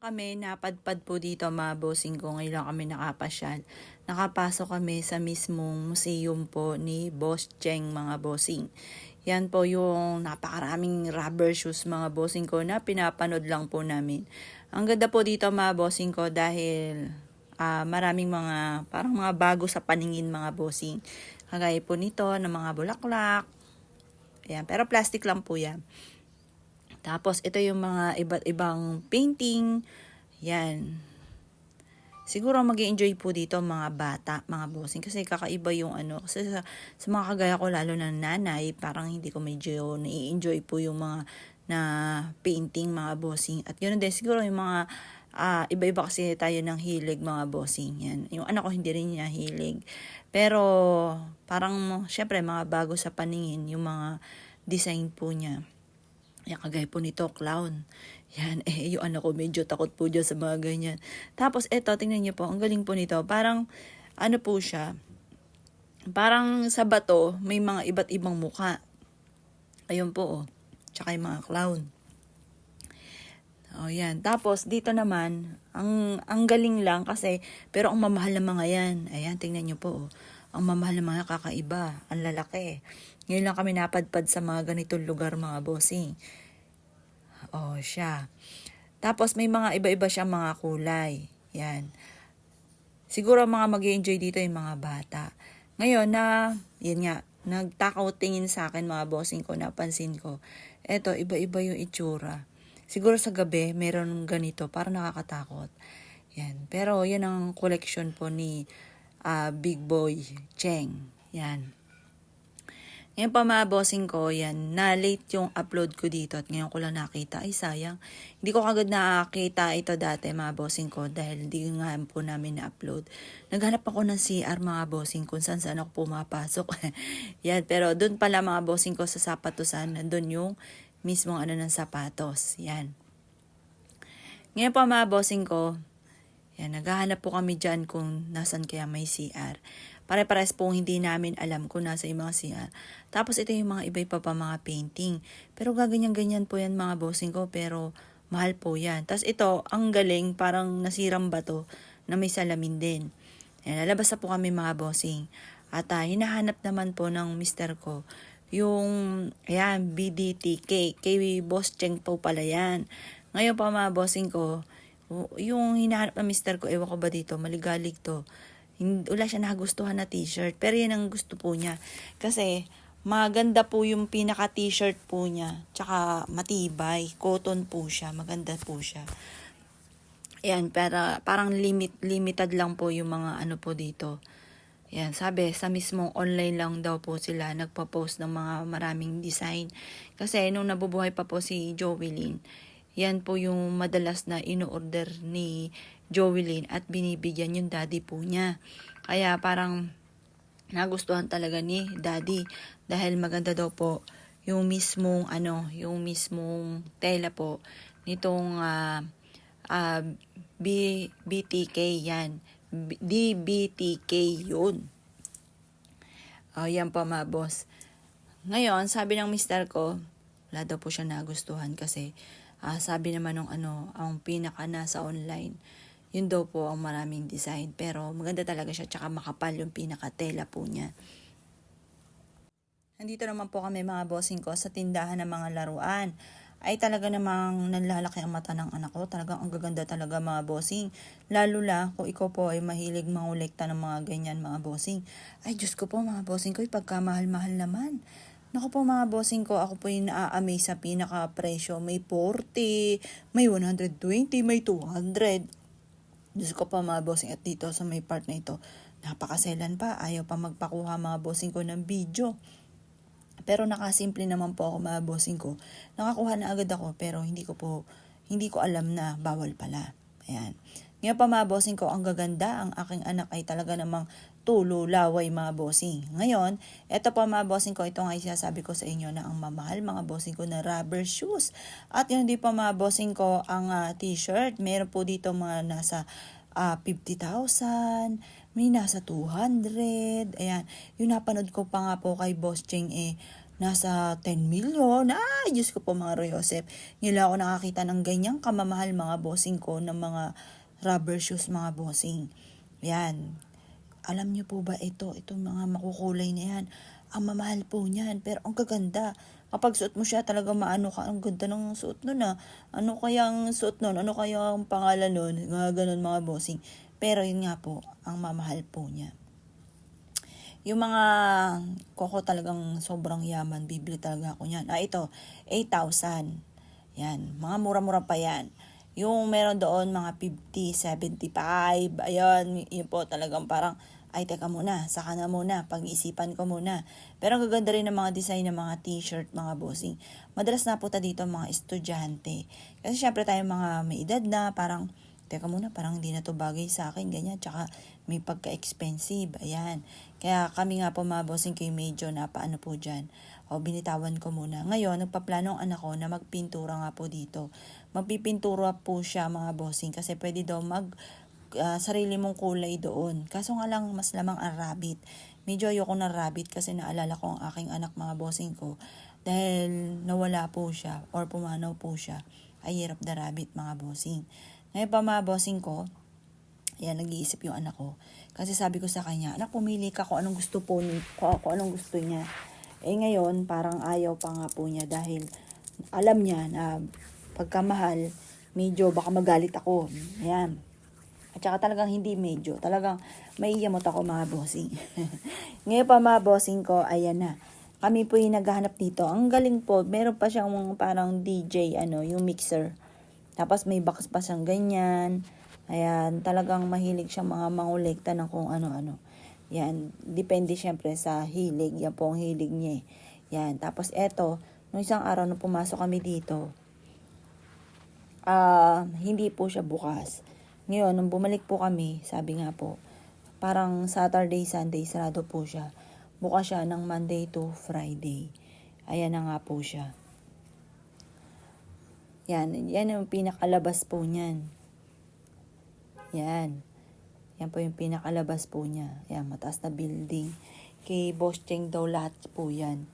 Kami napadpad po dito mga bossing ko, ngayon lang kami nakapasyal. Nakapasok kami sa mismong museum po ni Boss Cheng mga bossing. Yan po yung napakaraming rubber shoes mga bossing ko na pinapanood lang po namin. Ang ganda po dito mga bossing ko dahil maraming mga parang mga bago sa paningin mga bossing. Kagaya po nito ng mga bulaklak. Ayan, pero plastic lang po yan. Tapos, ito yung mga iba't ibang painting. Yan. Siguro mag-enjoy po dito mga bata, mga bossing. Kasi kakaiba yung ano. Kasi sa mga kagaya ko, lalo na nanay, parang hindi ko medyo nai-enjoy po yung mga na painting mga bossing. At ganoon din, siguro yung mga iba-iba kasi tayo ng hilig mga bossing. Yan. Yung anak ko hindi rin niya hilig. Pero parang syempre mga bago sa paningin yung mga design po niya. Yan, kagaya po nito, clown. Yan, yung anak ko medyo takot po dyan sa mga ganyan. Tapos, eto, tingnan niyo po, ang galing po nito. Parang, ano po siya, parang sa bato, may mga iba't ibang muka. Ayun po, oh. Tsaka yung mga clown. Oh, yan. Tapos, dito naman, ang galing lang kasi, pero ang mamahal ng mga yan. Ayan, tingnan niyo po, oh. Ang mamahal ng mga kakaiba. Ang lalaki. Ngayon lang kami napadpad sa mga ganitong lugar, mga bossing. Oh, siya. Tapos may mga iba-iba siyang mga kulay. Yan. Siguro mga mag-enjoy dito yung mga bata. Ngayon na, yun nga, nagtakaw tingin sa akin mga bossing ko, napansin ko. Eto, iba-iba yung itsura. Siguro sa gabi, meron ganito, para nakakatakot. Yan. Pero yan ang collection po ni Big Boy Cheng. Yan. Ngayon pa mga bossing ko, yan, na late yung upload ko dito at ngayon ko lang nakita. Ay sayang, hindi ko kagad nakakita ito dati mga bossing ko dahil hindi nga po namin na-upload. Naghanap ako ng CR mga bossing kung saan ako pumapasok. Yan, pero dun pala mga bossing ko sa sapatusan, nandun yung mismong ano ng sapatos. Yan. Ngayon pa mga bossing ko, yan, naghahanap po kami dyan kung nasan kaya may CR. Pare-pares po hindi namin alam kung nasa yung mga CR. Tapos ito yung mga iba-iba pa mga painting. Pero gaganyan-ganyan po yan mga bossing ko, pero mahal po yan. Tapos ito, ang galing, parang nasirang bato na may salamin din. Yan, lalabas na po kami mga bossing. At hinahanap naman po ng mister ko yung, ayan, BDTK. Kay Boss Cheng po pala yan. Ngayon pa mga bossing ko, yung hinahanap ng mister ko, ewan ko ba dito, maligalig to. Wala siya nagustuhan na t-shirt, pero yan ang gusto po niya. Kasi, maganda po yung pinaka t-shirt po niya. Tsaka matibay, cotton po siya, maganda po siya. Ayan, pero parang limited lang po yung mga ano po dito. Yan, sabi, sa mismong online lang daw po sila nagpa-post ng mga maraming design. Kasi nung nabubuhay pa po si Jovelyn, yan po yung madalas na ino-order ni Jovelyn at binibigyan yung daddy po niya. Kaya parang nagustuhan talaga ni daddy dahil maganda daw po yung mismong tela po nitong BTK yan. DBTK yun. Yan pa mga boss. Ngayon, sabi ng mister ko, wala daw po siya nagustuhan kasi sabi naman ng ang pinaka nasa online, yun daw po ang maraming design. Pero maganda talaga siya, tsaka makapal yung pinaka-tela po niya. Nandito naman po kami mga bossing ko sa tindahan ng mga laruan. Ay talaga namang nanlalaki ang mata ng anak ko. Talagang ang gaganda talaga mga bossing. Lalo na kung ikaw po ay mahilig mangolekta ng mga ganyan mga bossing. Ay Diyos ko po mga bossing ko, pagkamahal-mahal naman. Naku po mga bossing ko, ako po yung naa-amaze sa pinaka-presyo. May 40, may 120, may 200. Diyos ko po mga bossing, at dito sa may part na ito, napakaselan pa. Ayaw pa magpakuha mga bossing ko ng video. Pero nakasimple naman po ako mga bossing ko. Nakakuha na agad ako pero hindi ko alam na bawal pala. Ayan. Ngayon pa mga bossing ko, ang gaganda, ang aking anak ay talaga namang tulo laway mga bossing. Ngayon, eto pa mga bossing ko, ito nga sinasabi ko sa inyo na ang mamahal mga bossing ko na rubber shoes. At yun din pa mga bossing ko, ang t-shirt, meron po dito mga nasa 50,000, may nasa 200, ayan. Yung napanood ko pa nga po kay Boss Cheng nasa 10 million. Ay, Diyos ko po mga Royosep. Ngayon lang ako nakakita ng ganyang kamamahal mga bossing ko ng mga rubber shoes mga bossing. Yan. Alam niyo po ba itong mga makukulay na yan, ang mamahal po niyan, pero ang gaganda. Kapag suot mo siya, talaga maano ka, ang ganda ng suot nun ah. Ano kayang suot nun? Ano kayang pangalan nun? Mga ganun mga bossing. Pero yun nga po, ang mamahal po niya. Yung mga koko talagang sobrang yaman, bibili talaga ako niyan. Ito, 8,000. Yan, mga mura-mura pa yan. Yung meron doon, mga 50, 75, ayun, yun po talagang parang, ay teka muna, saka na muna, pag-iisipan ko muna. Pero ang gaganda rin ng mga design ng mga t-shirt, mga bossing. Madalas napunta dito mga estudyante. Kasi syempre tayo mga may edad na, parang, teka muna, parang hindi na to bagay sa akin, ganyan. Tsaka may pagka-expensive, ayan. Kaya kami nga po mga bossing kayo medyo napaano po dyan. O binitawan ko muna. Ngayon, nagpaplano ang anak ko na magpintura nga po dito. Magpipintura po siya mga bossing kasi pwede daw sarili mong kulay doon. Kaso nga lang mas lamang ang rabbit. Medyo ayoko ng rabbit kasi naalala ko ang aking anak mga bossing ko. Dahil nawala po siya or pumanaw po siya. Ay hirap the rabbit mga bossing. Ngayon pa mga bossing ko, ayan, nag-iisip yung anak ko. Kasi sabi ko sa kanya, anak, pumili ka kung anong gusto po kung anong gusto niya. Ngayon, parang ayaw pa nga po niya dahil alam niya na pagkamahal, medyo baka magalit ako. Ayan. At saka talagang hindi medyo. Talagang maiyamot ako mga bossing. Ngayon pa mga bossing ko, ayan na. Kami po yung naghahanap dito. Ang galing po, meron pa siyang parang DJ, yung mixer. Tapos may box pa siyang ganyan. Ayan, talagang mahilig siya mga mangolekta ng kung ano-ano. Yan, depende syempre sa hilig. Yan po ang hilig niya eh. Yan, tapos eto, nung isang araw nung pumasok kami dito, hindi po siya bukas. Ngayon, nung bumalik po kami, sabi nga po, parang Saturday, Sunday, sarado po siya. Bukas siya ng Monday to Friday. Ayan na nga po siya. Yan yung pinakalabas po niyan. Yan. Yan po yung pinakalabas po niya. Yan, mataas na building. Kay Boss Cheng daw lahat po yan.